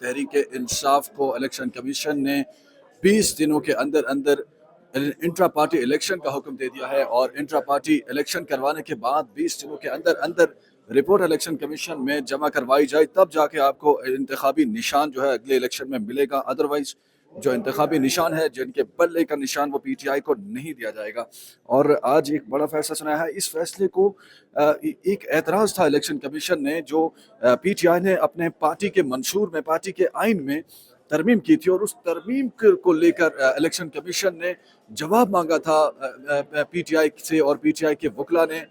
तहरीक इंसाफ को election commission ने 20 दिनों के अंदर अंदर इंट्रा पार्टी इलेक्शन का हुक्म दे दिया है और इंट्रा पार्टी इलेक्शन करवाने के बाद 20 दिनों के अंदर अंदर रिपोर्ट इलेक्शन कमीशन में जमा करवाई जाए, तब जाके आपको इंतखाबी निशान जो है अगले इलेक्शन में मिलेगा। अदरवाइज जो इंतखाबी निशान है, जिनके बल्ले का निशान, वो पीटीआई को नहीं दिया जाएगा। और आज एक बड़ा फैसला सुनाया है। इस फैसले को एक एतराज़ था इलेक्शन कमीशन ने, जो पीटीआई ने अपने पार्टी के मंशूर में, पार्टी के आइन में तरमीम की थी, और उस तरमीम को लेकर इलेक्शन कमीशन ने जवाब मांगा था पीटीआई से, और पीटीआई के वकला ने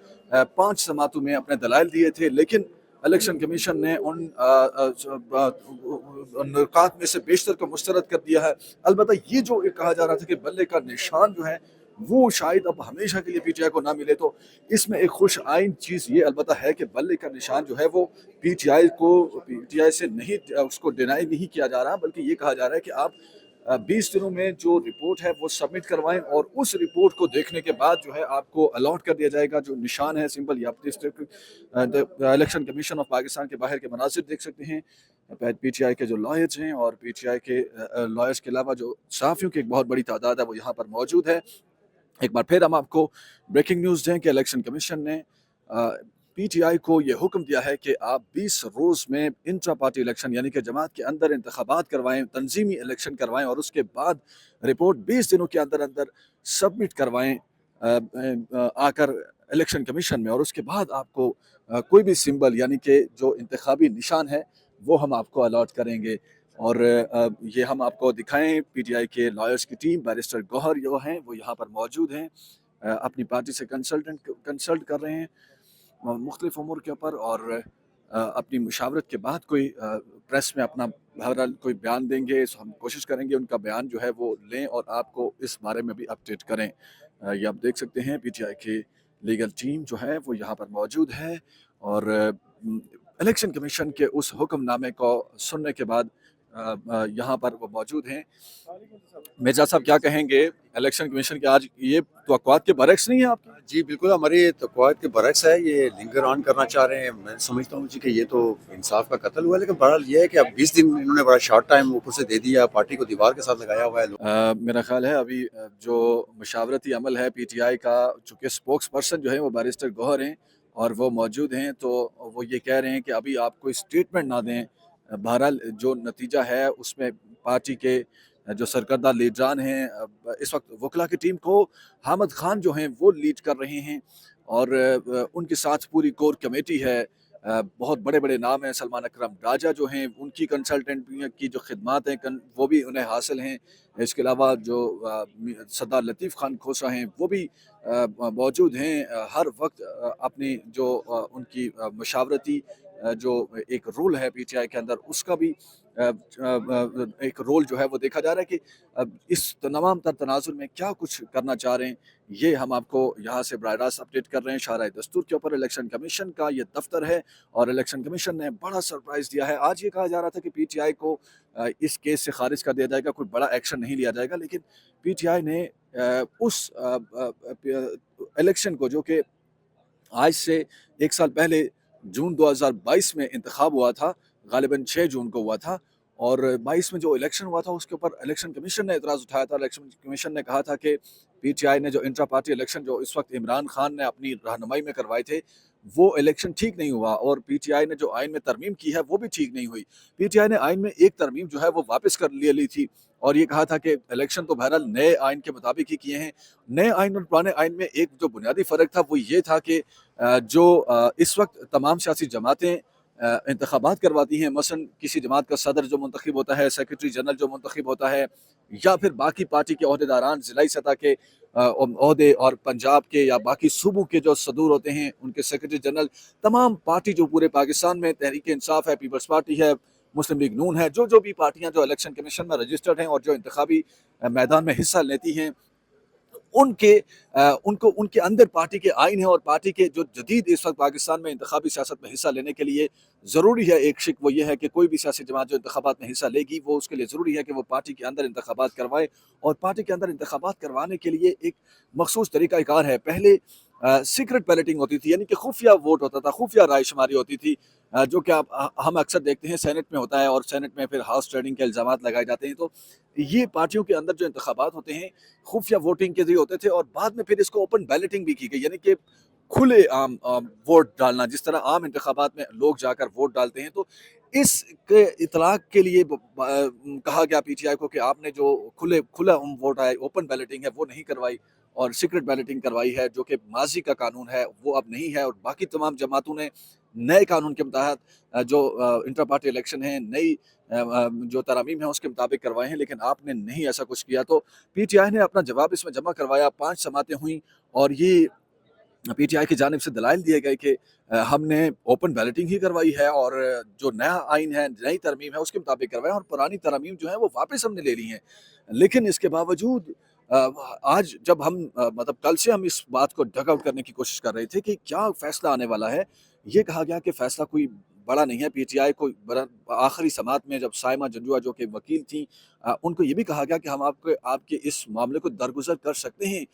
5 समातों में अपने दलाइल दिए थे। लेकिन इलेक्शन कमीशन ने उन नुकात में से बेशतर को मुस्तरद कर दिया है। अलबत्ता ये जो कहा जा रहा था कि बल्ले का निशान जो है वो शायद अब हमेशा के लिए पीटीआई को ना मिले, तो इसमें एक खुश आइन चीज़ ये अलबत्ता है कि बल्ले का निशान जो है वो पीटीआई से नहीं, उसको डिनाई नहीं किया जा रहा, बल्कि ये कहा जा रहा है कि आप 20 दिनों में जो रिपोर्ट है वो सबमिट करवाएं, और उस रिपोर्ट को देखने के बाद जो है आपको अलॉट कर दिया जाएगा। जो निशान है सिंपल, आप इलेक्शन कमीशन ऑफ पाकिस्तान के बाहर के मनाजिर देख सकते हैं। पीटीआई के जो लॉयर्स हैं और पीटीआई के लॉयर्स के अलावा जो सहाफ़ियों की एक बहुत बड़ी तादाद है वो यहाँ पर मौजूद है। एक बार फिर हम आपको ब्रेकिंग न्यूज़ दें कि इलेक्शन कमीशन ने पीटीआई को ये हुक्म दिया है कि आप 20 रोज़ में इंट्रा पार्टी इलेक्शन यानी कि जमात के अंदर इंतखाबात करवाएं, तंजीमी इलेक्शन करवाएं, और उसके बाद रिपोर्ट 20 दिनों के अंदर अंदर सबमिट करवाएं आकर इलेक्शन कमीशन में। और उसके बाद आपको कोई भी सिंबल यानी कि जो इंतखाबी निशान है वो हम आपको अलॉट करेंगे। और ये हम आपको दिखाएं, पीटीआई के लॉयर्स की टीम, बैरिस्टर गौहर जो हैं वो यहाँ पर मौजूद हैं, अपनी पार्टी से कंसल्ट कर रहे हैं मुख्तलिफ उमूर के ऊपर, और अपनी मुशावरत के बाद कोई प्रेस में अपना बहरहाल कोई बयान देंगे। सो हम कोशिश करेंगे उनका बयान जो है वो लें और आपको इस बारे में भी अपडेट करें। ये आप देख सकते हैं पीटीआई की लीगल टीम जो है वो यहाँ पर मौजूद है, और इलेक्शन कमीशन के उस हुक्मनामे को सुनने के बाद यहाँ पर वो मौजूद हैं। मिर्जा साहब क्या कहेंगे इलेक्शन कमीशन के आज ये तवक्कुआत के बरक्स नहीं है आपकी? जी बिल्कुल, हमारी तवक्कुआत के बरक्स है। ये लिंगर ऑन करना चाह रहे हैं। मैं समझता हूँ जी कि ये तो इंसाफ का कत्ल हुआ, लेकिन बहरहाल ये है कि अब 20 दिन इन्होंने बड़ा शॉर्ट टाइम ऊपर से दे दिया, पार्टी को दीवार के साथ लगाया हुआ है। मेरा ख्याल है अभी जो मुशावरती अमल है पीटीआई का, चूँकि स्पोक्स पर्सन जो है वो बैरिस्टर गौहर हैं और वो मौजूद हैं, तो वो ये कह रहे हैं कि अभी आप कोई स्टेटमेंट ना दें। बहरहाल जो नतीजा है उसमें पार्टी के जो सरकर्दा लीडरान हैं, इस वक्त वकला की टीम को हामिद खान जो हैं वो लीड कर रहे हैं, और उनके साथ पूरी कोर कमेटी है। बहुत बड़े बड़े नाम हैं, सलमान अकरम राजा जो हैं उनकी कंसल्टेंट की जो खिदमात हैं वो भी उन्हें हासिल हैं। इसके अलावा जो सरदार लतीफ़ खान खोसा हैं वो भी मौजूद हैं। हर वक्त अपनी जो उनकी मशावरती जो एक रोल है पीटीआई के अंदर, उसका भी एक रोल जो है वो देखा जा रहा है कि इस तमाम तर तनाजुर में क्या कुछ करना चाह रहे हैं, ये हम आपको यहाँ से बराह रास्त अपडेट कर रहे हैं। शाहराह दस्तूर के ऊपर इलेक्शन कमीशन का ये दफ्तर है, और इलेक्शन कमीशन ने बड़ा सरप्राइज़ दिया है। आज ये कहा जा रहा था कि पीटीआई को इस केस से खारिज कर दिया जाएगा, कोई बड़ा एक्शन नहीं लिया जाएगा, लेकिन पीटीआई ने उस इलेक्शन को, जो कि आज से 1 साल पहले जून 2022 में इंतखाब हुआ था, गालिबन 6 जून को हुआ था, और 22 में जो इलेक्शन हुआ था उसके ऊपर इलेक्शन कमीशन ने एतराज़ उठाया था। इलेक्शन कमीशन ने कहा था कि पीटीआई ने जो इंट्रा पार्टी इलेक्शन जो इस वक्त इमरान खान ने अपनी रहनुमाई में करवाए थे, वो इलेक्शन ठीक नहीं हुआ, और पीटीआई ने जो आइन में तरमीम की है वो भी ठीक नहीं हुई। पीटीआई ने आइन में एक तरमीम जो है वो वापस कर ली थी, और ये कहा था कि इलेक्शन तो बहरहाल नए आइन के मुताबिक ही किए हैं। नए आइन और पुराने आइन में एक जो बुनियादी फ़र्क था वो ये था कि जो इस वक्त तमाम सियासी जमातें इंतखाबात करवाती हैं, मसलन किसी जमात का सदर जो मुंतखब होता है, सेक्रेटरी जनरल जो मुंतखब होता है, या फिर बाकी पार्टी के अहदेदारान ज़िलाई सतह के अहदे, और पंजाब के या बाकी सूबों के जो सदूर होते हैं उनके सेक्रेटरी जनरल, तमाम पार्टी जो पूरे पाकिस्तान में तहरीक इंसाफ है, पीपल्स पार्टी है, मुस्लिम लीग नून है, जो भी पार्टियाँ जो इलेक्शन कमीशन में रजिस्टर्ड हैं और जो इंतखाबी मैदान में हिस्सा लेती हैं, उनको उनके अंदर पार्टी के आइन है, और पार्टी के जो जदीद इस वक्त पाकिस्तान में इंतखाबी सियासत में हिस्सा लेने के लिए ज़रूरी है एक शिक, वो ये है कि कोई भी सियासी जमात जो इंतखाबात में हिस्सा लेगी वो उसके लिए ज़रूरी है कि वो पार्टी के अंदर इंतखाबात करवाए, और पार्टी के अंदर इंतखाबात करवाने के लिए एक मखसूस तरीक़ाकार है। पहले सीक्रेट बैलेटिंग होती थी, यानी कि खुफिया वोट होता था, खुफिया राय शुमारी होती थी। जो कि हम अक्सर देखते हैं सेनेट में होता है और सेनेट में फिर हाउस ट्रेडिंग के इल्ज़ामात लगाए जाते हैं। तो ये पार्टियों के अंदर जो इंतखाबात होते हैं खुफिया वोटिंग के ज़रिए होते थे और बाद में फिर इसको ओपन बैलेटिंग भी की गई, यानी कि खुले आम वोट डालना, जिस तरह आम इंतखाबात में लोग जाकर वोट डालते हैं। तो इसके इतलाक के लिए कहा गया पीटीआई को कि आपने जो खुला वोट है, ओपन बैलेटिंग है, वो नहीं करवाई और सीक्रेट बैलेटिंग करवाई है, जो कि माजी का कानून है वो अब नहीं है। और बाकी तमाम जमातों ने नए कानून के तहत जो इंटर पार्टी इलेक्शन है, नई जो तरामीम है उसके मुताबिक करवाए हैं, लेकिन आपने नहीं ऐसा कुछ किया। तो पीटीआई ने अपना जवाब इसमें जमा करवाया, 5 समातें हुई और ये पीटीआई की जानिब से दलाइल दिए गए कि हमने ओपन बैलेटिंग ही करवाई है और जो नया आइन है, नई तरमीम है उसके मुताबिक करवाया और पुरानी तरमीम जो है वो वापस हमने ले ली हैं। लेकिन इसके बावजूद आज जब हम मतलब कल से हम इस बात को डग आउट करने की कोशिश कर रहे थे कि क्या फ़ैसला आने वाला है, ये कहा गया कि फ़ैसला कोई बड़ा नहीं है। पीटीआई को आखिरी समात में जब साइमा जंजुआ जो कि वकील थीं, उनको ये भी कहा गया कि हम आपके इस मामले को दरगुजर कर सकते हैं।